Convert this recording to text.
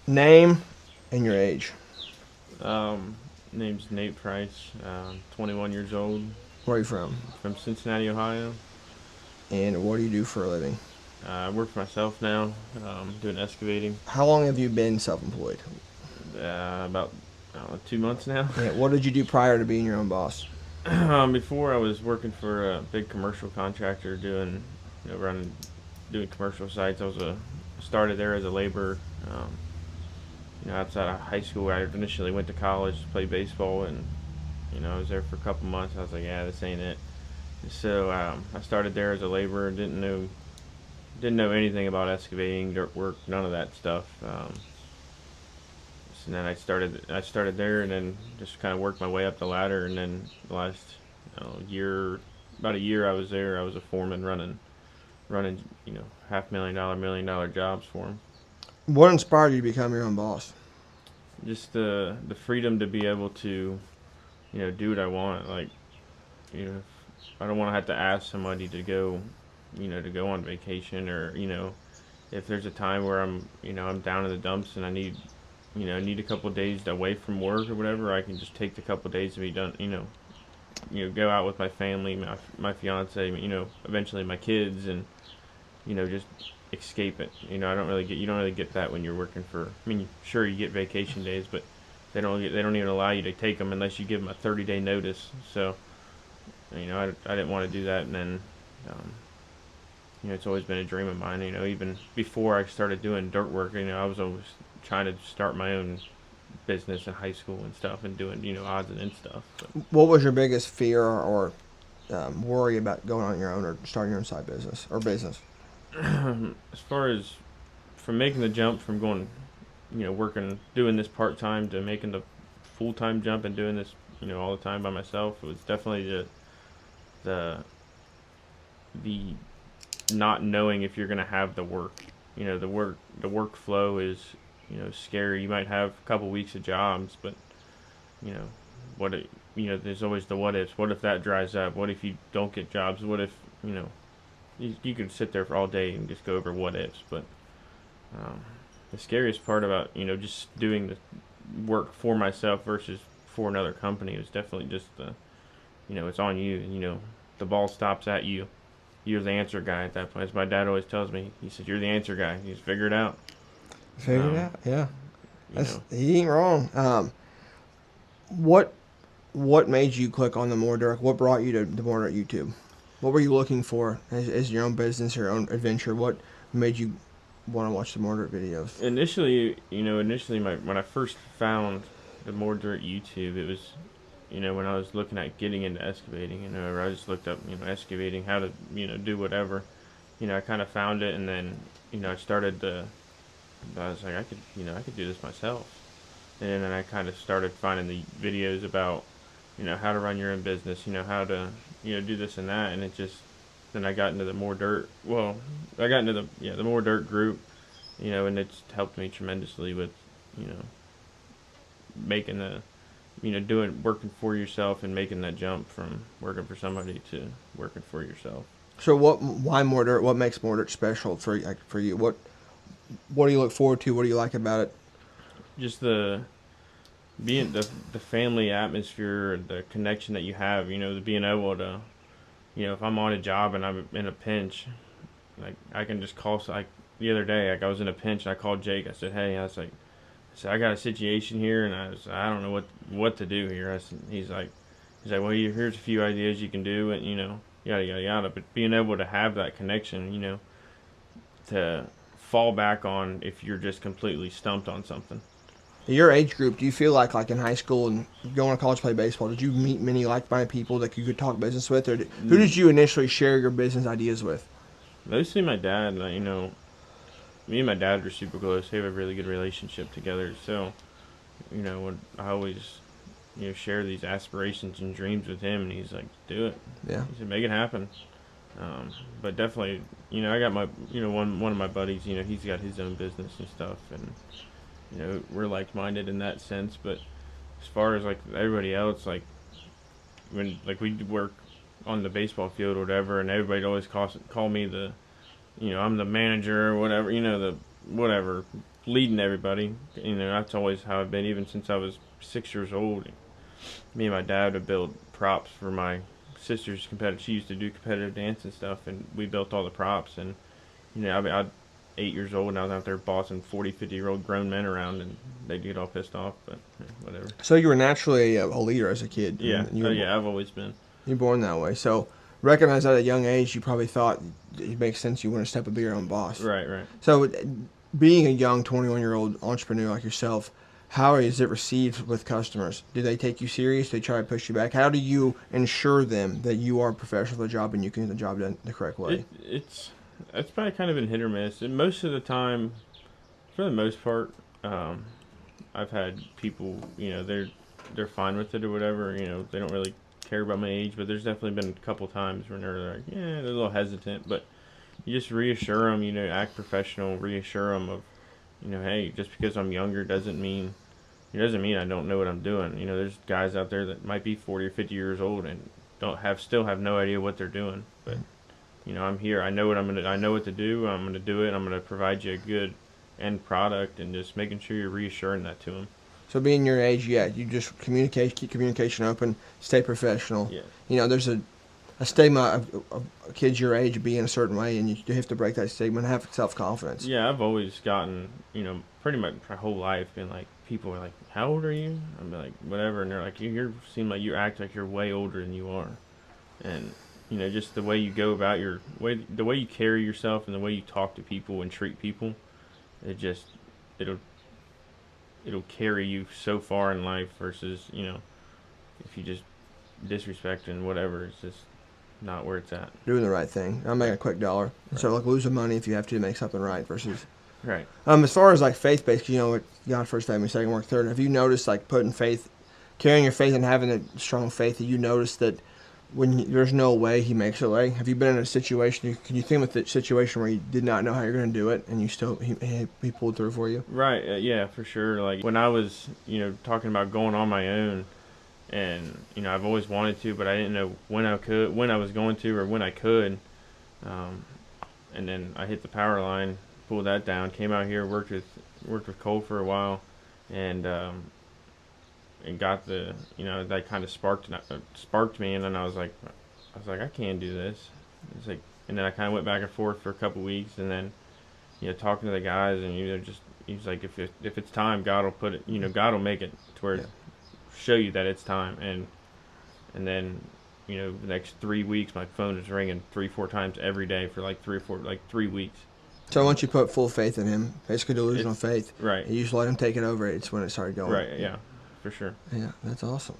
Name and your age. Um, Name's Nate Price. 21 years old. Where are you from? From Cincinnati, Ohio. And what do you do for a living? I work for myself now. Doing excavating. How long have you been self-employed? About 2 months now. Yeah. What did you do prior to being your own boss? Before I was working for a big commercial contractor doing, running, doing commercial sites. Started there as a laborer. Um, Outside of high school, I initially went to college to play baseball, and I was there for a couple months. I was like, yeah, this ain't it. So I started there as a laborer. Didn't know anything about excavating, dirt work, none of that stuff. So then I started there, and then just kind of worked my way up the ladder. And then the last year, about a year, I was there. I was a foreman running $500,000, $1 million jobs for them. What inspired you to become your own boss? Just the freedom to be able to do what I want. Like, I don't want to have to ask somebody to go on vacation, or if there's a time where I'm down in the dumps and I need a couple of days away from work or whatever. I can just take the couple of days to be done. Go out with my family, my fiance, eventually my kids, and just escape it. You don't really get that when you're working for. I mean, sure you get vacation days, but they don't even allow you to take them unless you give them a 30-day notice. So I didn't want to do that, and then um, it's always been a dream of mine. Even before I started doing dirt work, I was always trying to start my own business in high school and stuff, and doing odds and ends stuff. What was your biggest fear or worry about going on your own or starting your own side business or business? As far as from making the jump from going, working doing this part time to making the full time jump and doing this all the time by myself, it was definitely the the not knowing if you're gonna have the work. The workflow is scary. You might have a couple weeks of jobs, but you know what it, there's always the what ifs. What if that dries up? What if you don't get jobs? What if you can sit there for all day and just go over what ifs. But um, the scariest part about just doing the work for myself versus for another company is definitely just the it's on you. The ball stops at you. You're the answer guy at that point. As my dad always tells me, he said, "You're the answer guy. You just figure it out." Figured it Um, out. Yeah, you know, he ain't wrong. What what made you click on the more direct? What brought you to the more direct YouTube? What were you looking for as your own business, your own adventure? What made you want to watch the more direct videos? initially, when I first found the more dirt YouTube, it was when I was looking at getting into excavating. I just looked up excavating, how to do whatever. I kind of found it, and then I started to. I was like, I could do this myself. And then I kind of started finding the videos about how to run your own business, how to do this and that, and it just then I got into the more dirt. Well, I got into the more dirt group, and it's helped me tremendously with you know making the doing working for yourself and making that jump from working for somebody to working for yourself. So what? Why more dirt? What makes more dirt special for you? What do you look forward to? What do you like about it? Just being the family atmosphere, the connection that you have, the being able to, if I'm on a job and I'm in a pinch, like I can just call. Like the other day, like I was in a pinch, and I called Jake. I said, "Hey," I got a situation here, and I don't know what to do here. He's like, "Well, here's a few ideas you can do, and yada yada yada." But being able to have that connection, to fall back on if you're just completely stumped on something. Your age group, do you feel like in high school and going to college to play baseball, did you meet many like-minded people that you could talk business with, or who did you initially share your business ideas with? Mostly my dad. Like, me and my dad were super close. We have a really good relationship together. So, when I always, share these aspirations and dreams with him, and he's like, "Do it." Yeah. He said, "Make it happen." But definitely, I got my, one of my buddies. He's got his own business and stuff, and we're like-minded in that sense. But as far as like everybody else, like when like we work on the baseball field or whatever, and everybody always call me the, I'm the manager or whatever, the whatever leading everybody. You know, that's always how I've been, even since I was 6 years old. Me and my dad would build props for my sister's competitive. She used to do competitive dance and stuff, and we built all the props. And you know, I 8 years old, and I was out there bossing 40, 50-year-old grown men around, and they'd get all pissed off, but whatever. So you were naturally a leader as a kid. Yeah, You were, yeah, I've always been. You're born that way. So recognize that at a young age, you probably thought it makes sense you want to step up, be your own boss. Right, right. So being a young 21-year-old entrepreneur like yourself, how is it received with customers? Do they take you serious? Do they try to push you back? How do you ensure them that you are a professional at the job and you can get the job done the correct way? It's probably kind of been hit or miss. And most of the time, for the most part, I've had people, you know, they're fine with it or whatever. You know, they don't really care about my age. But there's definitely been a couple times when they're like, yeah, they're a little hesitant. But you just reassure them, you know, act professional, reassure them of, you know, hey, just because I'm younger doesn't mean I don't know what I'm doing. You know, there's guys out there that might be 40 or 50 years old and still have no idea what they're doing. But you know, I'm here. I know what to do. I'm gonna do it. I'm gonna provide you a good end product, and just making sure you're reassuring that to them. So being your age, yeah, you just keep communication open, stay professional. Yeah. You know, there's a stigma of kids your age being a certain way, and you have to break that stigma and have self-confidence. Yeah, I've always gotten, you know, pretty much my whole life been like, people are like, how old are you? I'm like, whatever, and they're like, you seem like you act like you're way older than you are, and you know, just the way you go about the way you carry yourself and the way you talk to people and treat people, it'll carry you so far in life versus, you know, if you just disrespect and whatever, it's just not where it's at. Doing the right thing. I'm making a quick dollar. Right. So like losing money if you have to make something right versus. Right. As far as like faith-based, you know, God first, family, second work, third. Have you noticed like carrying your faith and having a strong faith that you notice that when there's no way He makes a way? Have you been in a situation? Can you think of the situation where you did not know how you're going to do it and you still he pulled through for you? Right. Yeah, for sure. Like when I was, you know, talking about going on my own. And you know, I've always wanted to, but I didn't know when I was going to, or when I could. And then I hit the power line, pulled that down, came out here, worked with Cole for a while, and got the, you know, that kind of sparked me, and then I was like, I can't do this. It's like, and then I kind of went back and forth for a couple weeks, and then, you know, talking to the guys, and you know, just he's like, if it's time, God will put it, you know, God will make it to where. Yeah. Show you that it's time, and then, you know, the next 3 weeks my phone is ringing 3-4 times every day for like 3 weeks. So once you put full faith in Him, basically delusional faith, right, you just let Him take it over, it's when it started going. Right. Yeah, for sure. Yeah, that's awesome.